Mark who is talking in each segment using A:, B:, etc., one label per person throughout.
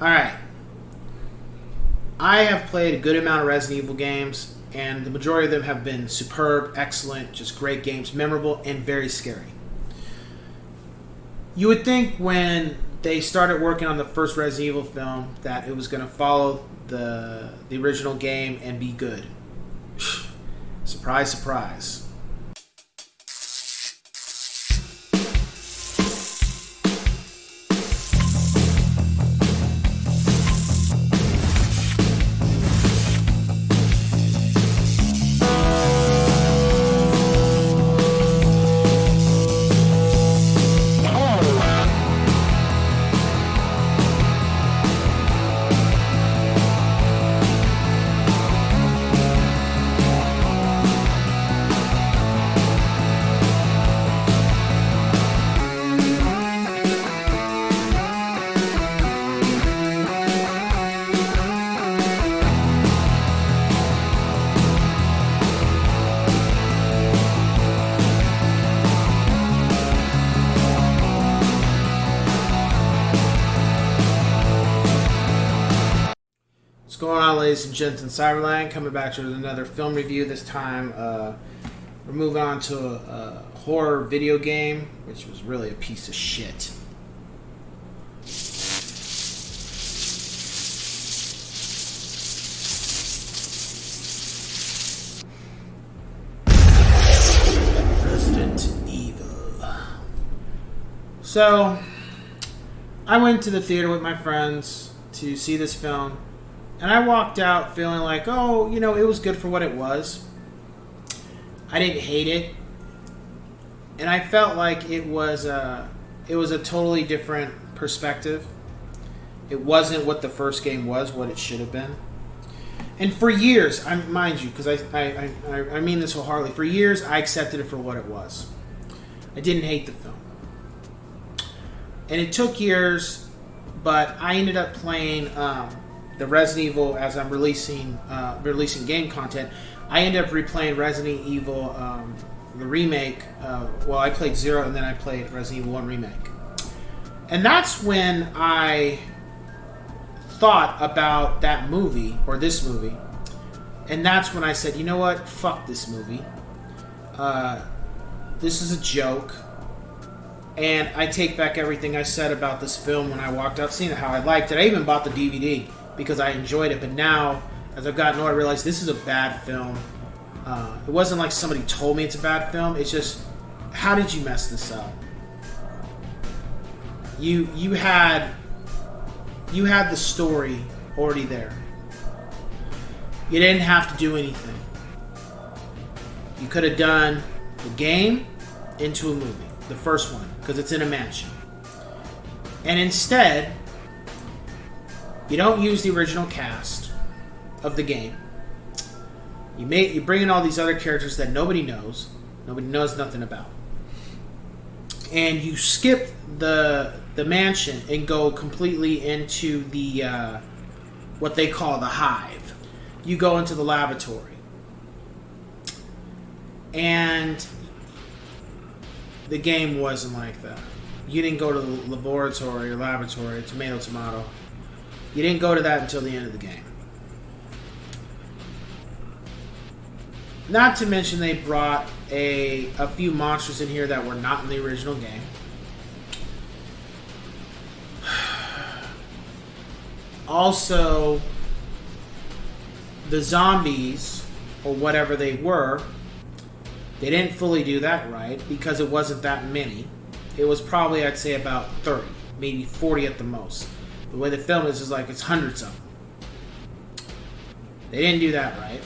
A: Alright. I have played a good amount of Resident Evil games, and the majority of them have been superb, excellent, just great games, memorable, and very scary. You would think when they started working on the first Resident Evil film that it was going to follow the original game and be good. Surprise, surprise. What's going on, ladies and gents in Cyberland? Coming back to another film review. This time, we're moving on to a horror video game, which was really a piece of shit. Resident Evil. So, I went to the theater with my friends to see this film. And I walked out feeling like, oh, you know, it was good for what it was. I didn't hate it. And I felt like it was a totally different perspective. It wasn't what the first game was, what it should have been. And for years, mind you, because I mean this wholeheartedly, for years I accepted it for what it was. I didn't hate the film. And it took years, but I ended up playing the Resident Evil, as I'm releasing game content. I ended up replaying Resident Evil, the remake. Well, I played 0 and then I played Resident Evil 1 remake. And that's when I thought about that movie, or this movie. And that's when I said, you know what? Fuck this movie. This is a joke. And I take back everything I said about this film when I walked out seeing it, how I liked it. I even bought the DVD because I enjoyed it. But now, as I've gotten older, I realize this is a bad film. It wasn't like somebody told me it's a bad film. It's just, how did you mess this up? You had the story already there. You didn't have to do anything. You could have done the game into a movie, the first one, because it's in a mansion. And instead, you don't use the original cast of the game. You bring in all these other characters that nobody knows nothing about, and you skip the mansion and go completely into the what they call the hive. You go into the laboratory, and the game wasn't like that. You didn't go to the laboratory or laboratory, tomato. You didn't go to that until the end of the game. Not to mention they brought a few monsters in here that were not in the original game. Also, the zombies, or whatever they were, they didn't fully do that right because it wasn't that many. It was probably, I'd say, about 30, maybe 40 at the most. The way the film is like it's hundreds of them. They didn't do that right.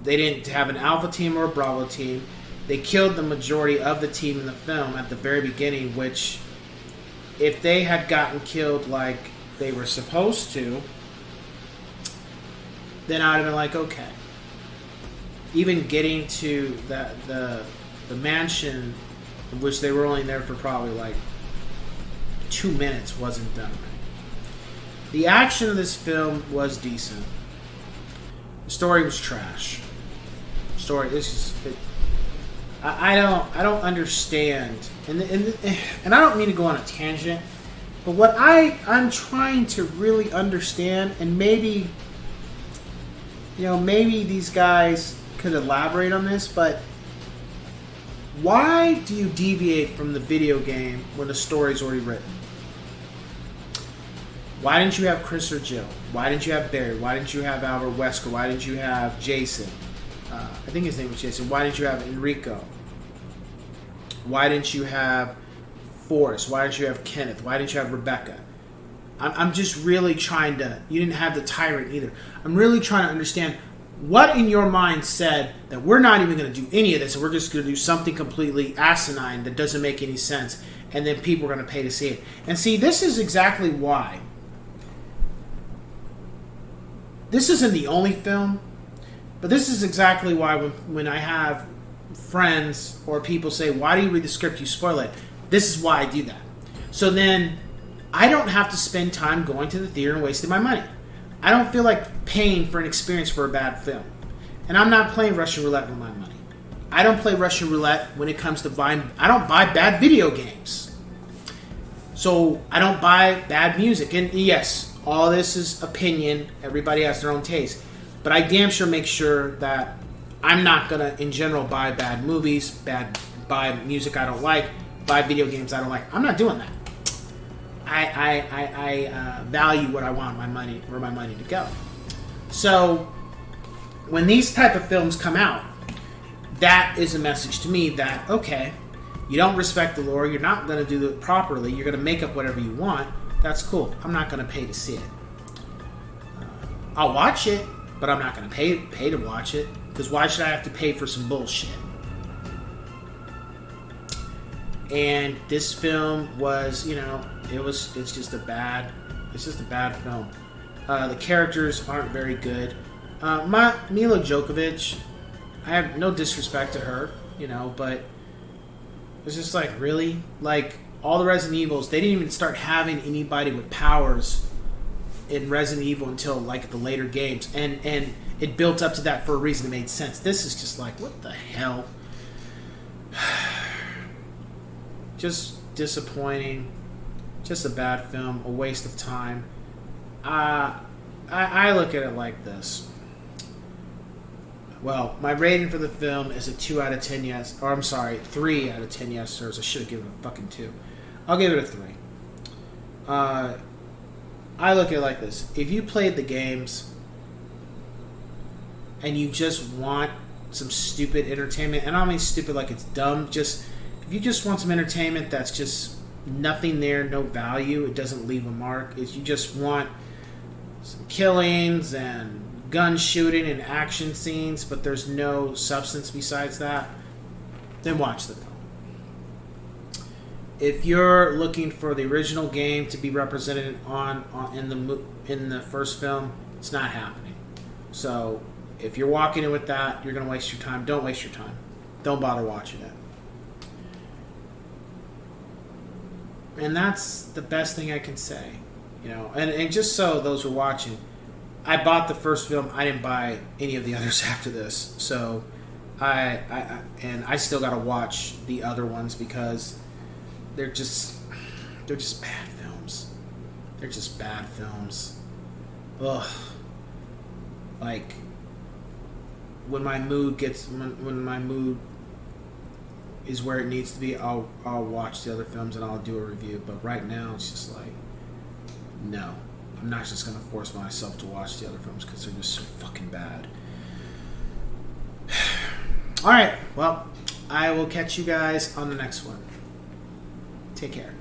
A: They didn't have an Alpha team or a Bravo team. They killed the majority of the team in the film at the very beginning, which, if they had gotten killed like they were supposed to, then I would have been like, okay. Even getting to the mansion, which they were only there for probably like 2 minutes, wasn't done right. The action of this film was decent. The story was trash. I don't understand, and I don't mean to go on a tangent, But what I'm trying to really understand, and maybe, maybe these guys could elaborate on this, but why do you deviate from the video game when the story's already written? Why didn't you have Chris or Jill? Why didn't you have Barry? Why didn't you have Albert Wesker? Why didn't you have Jason? I think his name was Jason. Why didn't you have Enrico? Why didn't you have Forrest? Why didn't you have Kenneth? Why didn't you have Rebecca? I'm just really trying to... You didn't have the Tyrant either. I'm really trying to understand what in your mind said that we're not even going to do any of this, and we're just going to do something completely asinine that doesn't make any sense, and then people are going to pay to see it. And see, this is exactly why. This isn't the only film, but this is exactly why when I have friends or people say, why do you read the script, you spoil it? This is why I do that. So then I don't have to spend time going to the theater and wasting my money. I don't feel like paying for an experience for a bad film. And I'm not playing Russian roulette with my money. I don't play Russian roulette when it comes to buying... I don't buy bad video games. So I don't buy bad music. And yes, all this is opinion. Everybody has their own taste. But I damn sure make sure that I'm not going to, in general, buy bad movies, buy music I don't like, buy video games I don't like. I'm not doing that. I value what I want my money to go. So when these type of films come out, that is a message to me that, okay, you don't respect the lore, you're not going to do it properly, you're going to make up whatever you want. That's cool. I'm not going to pay to see it. I'll watch it, but I'm not going to pay to watch it, because why should I have to pay for some bullshit? And this film was, it's just a bad film. The characters aren't very good. Mila Djokovic, I have no disrespect to her, but it's just like, really? Like, all the Resident Evils, they didn't even start having anybody with powers in Resident Evil until, like, the later games. And it built up to that for a reason. It made sense. This is just like, what the hell? Just disappointing. Just a bad film. A waste of time. I look at it like this. Well, my rating for the film is a 2 out of 10 yes. Or I'm sorry, 3 out of 10 yes sirs. I should have given it a fucking 2. I'll give it a 3. I look at it like this. If you played the games and you just want some stupid entertainment, and I don't mean stupid like it's dumb, just if you just want some entertainment that's just nothing there, no value, it doesn't leave a mark, if you just want some killings and gun shooting and action scenes, but there's no substance besides that, then watch the film. If you're looking for the original game to be represented in the first film, it's not happening. So if you're walking in with that, you're going to waste your time. Don't waste your time. Don't bother watching it. And that's the best thing I can say. And just so those who are watching, I bought the first film. I didn't buy any of the others after this. So I still got to watch the other ones because they're just bad films. They're just bad films. Ugh. Like when my mood is where it needs to be, I'll watch the other films and I'll do a review. But right now, it's just like, no. I'm not just going to force myself to watch the other films because they're just so fucking bad. Alright, well, I will catch you guys on the next one. Take care.